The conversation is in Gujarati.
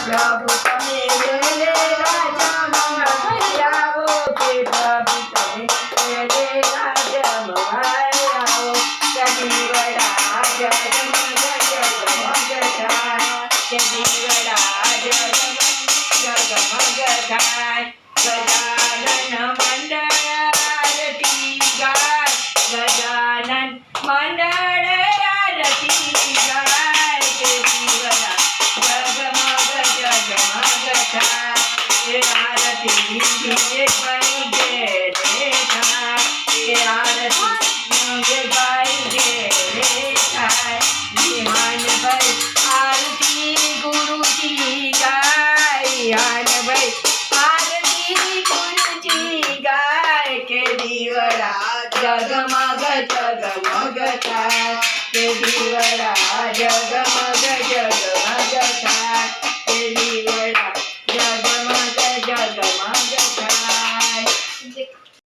પ્રભુ તમે વેલે રાજમાં આવો કે પ્રભુ તમે વેલે રાજમાં આવો કે દીવડા જગમગ જગમગ થાય કે દીવડા જગમગ થાય ગજાનન મંડળ આરતી ગાય ગજાનન મંડળ આરતી ગાય કે દીવડા જગમગ થાય એ આરતી ભાઈ ઘેરે થાય એ આરતી ભાઈ ઘેરે થાય વિહાન ભાઈ આરતી ગુરુજી ગાય હાન ભાઈ આરતી ગુરુજી ગાય કે દીવડા જગમગ થાય કે દીવડા જગમગ